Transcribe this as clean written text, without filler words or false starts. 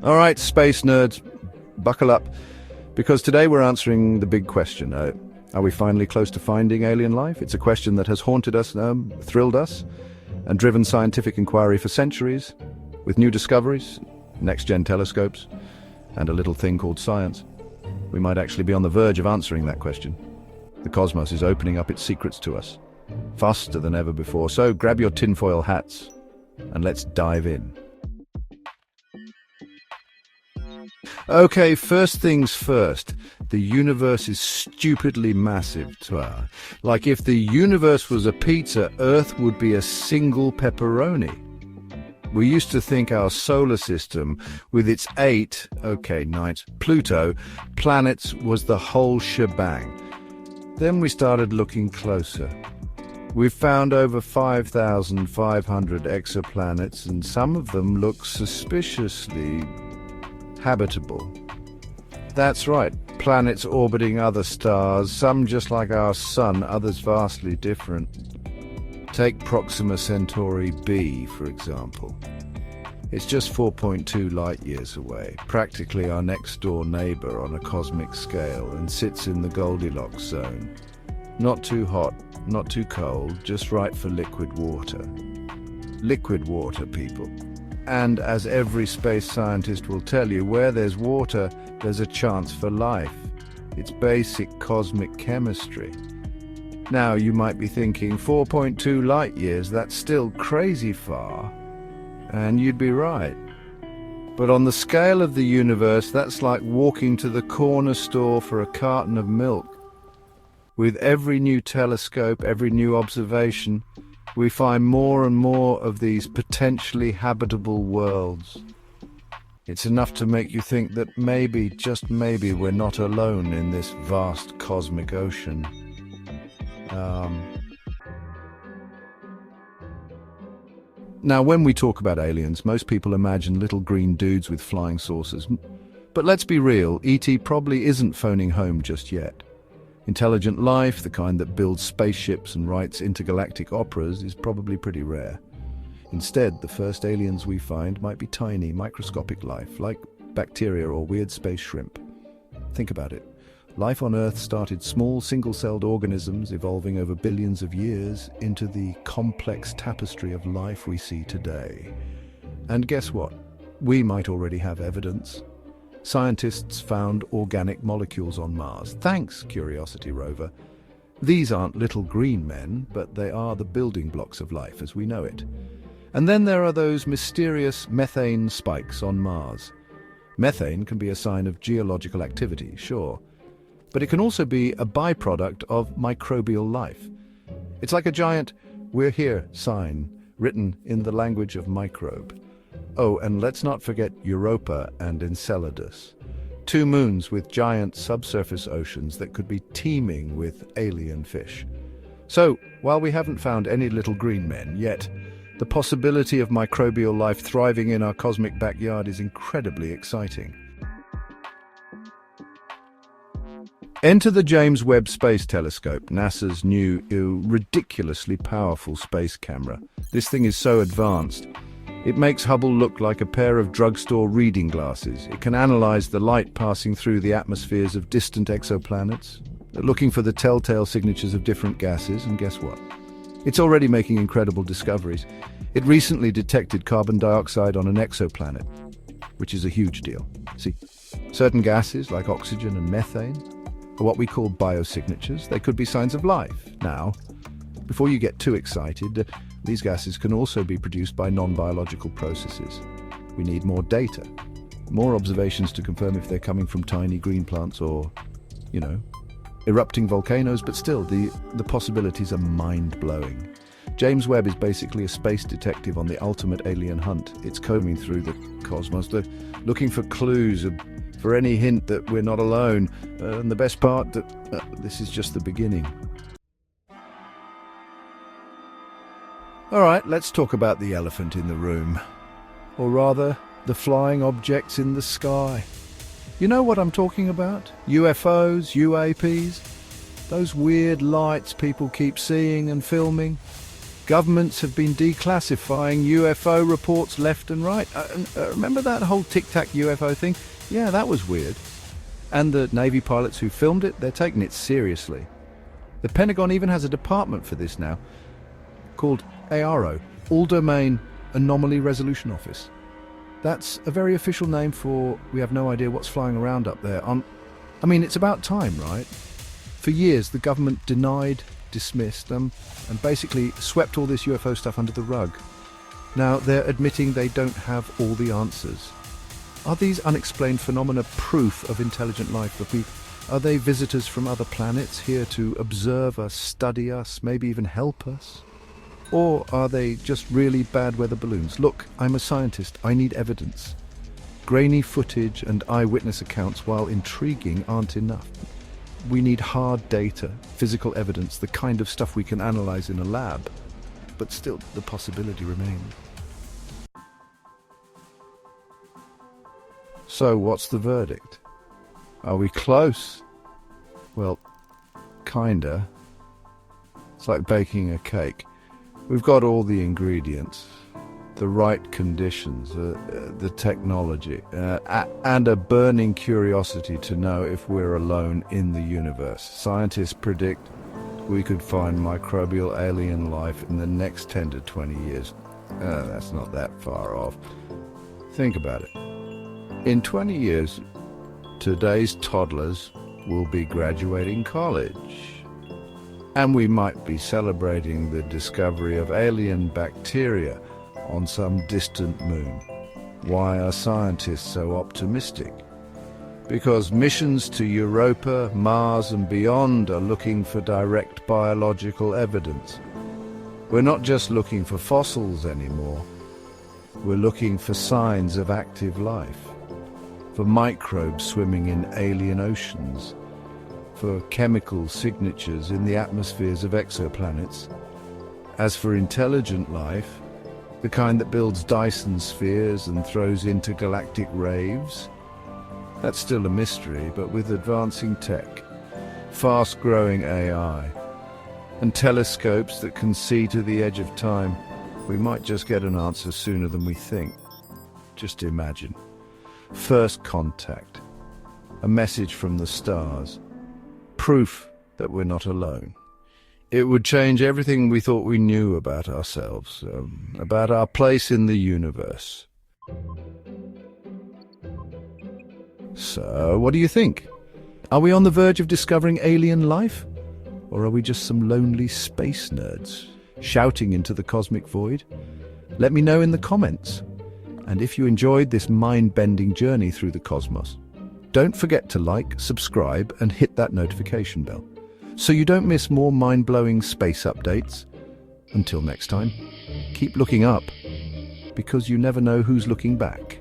All right, space nerds, buckle up, because today we're answering the big question. Are we finally close to finding alien life? It's a question that has haunted us, thrilled us, and driven scientific inquiry for centuries, with new discoveries, next-gen telescopes, and a little thing called science. We might actually be on the verge of answering that question. The cosmos is opening up its secrets to us, faster than ever before. So grab your tinfoil hats, and let's dive in. Okay, first things first. The universe is stupidly massive. Like if the universe was a pizza, Earth would be a single pepperoni. We used to think our solar system, with its 8, Pluto, planets was the whole shebang. Then we started looking closer. We've found over 5,500 exoplanets, and some of them look suspiciously habitable. That's right, planets orbiting other stars, some just like our Sun, others vastly different. Take Proxima Centauri b, for example. It's just 4.2 light-years away, practically our next-door neighbor on a cosmic scale, and sits in the Goldilocks zone. Not too hot, not too cold, just right for liquid water. Liquid water, people. And as every space scientist will tell you, where there's water, there's a chance for life. It's basic cosmic chemistry. Now, you might be thinking, 4.2 light-years, that's still crazy far. And you'd be right. But on the scale of the universe, that's like walking to the corner store for a carton of milk. With every new telescope, every new observation, we find more and more of these potentially habitable worlds. It's enough to make you think that maybe, just maybe, we're not alone in this vast cosmic ocean. Now, when we talk about aliens, most people imagine little green dudes with flying saucers. But let's be real, ET probably isn't phoning home just yet. Intelligent life, the kind that builds spaceships and writes intergalactic operas, is probably pretty rare. Instead, the first aliens we find might be tiny, microscopic life, like bacteria or weird space shrimp. Think about it. Life on Earth started small, single-celled organisms evolving over billions of years into the complex tapestry of life we see today. And guess what? We might already have evidence. Scientists found organic molecules on Mars. Thanks, Curiosity rover. These aren't little green men, but they are the building blocks of life as we know it. And then there are those mysterious methane spikes on Mars. Methane can be a sign of geological activity, sure, but it can also be a byproduct of microbial life. It's like a giant "we're here" sign, written in the language of microbe. Oh, and let's not forget Europa and Enceladus. 2 moons with giant subsurface oceans that could be teeming with alien fish. So, while we haven't found any little green men yet, the possibility of microbial life thriving in our cosmic backyard is incredibly exciting. Enter the James Webb Space Telescope, NASA's new, ridiculously powerful space camera. This thing is so advanced. It makes Hubble look like a pair of drugstore reading glasses. It can analyze the light passing through the atmospheres of distant exoplanets, looking for the telltale signatures of different gases, and guess what? It's already making incredible discoveries. It recently detected carbon dioxide on an exoplanet, which is a huge deal. See, certain gases, like oxygen and methane, are what we call biosignatures. They could be signs of life. Now, before you get too excited, these gases can also be produced by non-biological processes. We need more data, more observations to confirm if they're coming from tiny green plants or, erupting volcanoes, but still, the possibilities are mind-blowing. James Webb is basically a space detective on the ultimate alien hunt. It's combing through the cosmos, looking for clues, for any hint that we're not alone. And the best part, that this is just the beginning. All right, let's talk about the elephant in the room. Or rather, the flying objects in the sky. You know what I'm talking about? UFOs, UAPs? Those weird lights people keep seeing and filming? Governments have been declassifying UFO reports left and right. Remember that whole Tic Tac UFO thing? Yeah, that was weird. And the Navy pilots who filmed it, they're taking it seriously. The Pentagon even has a department for this now, called ARO, All Domain Anomaly Resolution Office. That's a very official name for we have no idea what's flying around up there. I mean, it's about time, right? For years, the government denied, dismissed them, and basically swept all this UFO stuff under the rug. Now they're admitting they don't have all the answers. Are these unexplained phenomena proof of intelligent life? Are they visitors from other planets here to observe us, study us, maybe even help us? Or are they just really bad weather balloons? Look, I'm a scientist. I need evidence. Grainy footage and eyewitness accounts, while intriguing, aren't enough. We need hard data, physical evidence, the kind of stuff we can analyze in a lab. But still, the possibility remains. So, what's the verdict? Are we close? Well, kinda. It's like baking a cake. We've got all the ingredients, the right conditions, the technology, and a burning curiosity to know if we're alone in the universe. Scientists predict we could find microbial alien life in the next 10 to 20 years. That's not that far off. Think about it. In 20 years, today's toddlers will be graduating college. And we might be celebrating the discovery of alien bacteria on some distant moon. Why are scientists so optimistic? Because missions to Europa, Mars and beyond are looking for direct biological evidence. We're not just looking for fossils anymore. We're looking for signs of active life, for microbes swimming in alien oceans, for chemical signatures in the atmospheres of exoplanets. As for intelligent life, the kind that builds Dyson spheres and throws intergalactic raves, that's still a mystery, but with advancing tech, fast-growing AI, and telescopes that can see to the edge of time, we might just get an answer sooner than we think. Just imagine. First contact, a message from the stars, proof that we're not alone. It would change everything we thought we knew about ourselves, about our place in the universe. So, what do you think? Are we on the verge of discovering alien life? Or are we just some lonely space nerds shouting into the cosmic void? Let me know in the comments. And if you enjoyed this mind-bending journey through the cosmos, don't forget to like, subscribe, and hit that notification bell, so you don't miss more mind-blowing space updates. Until next time, keep looking up, because you never know who's looking back.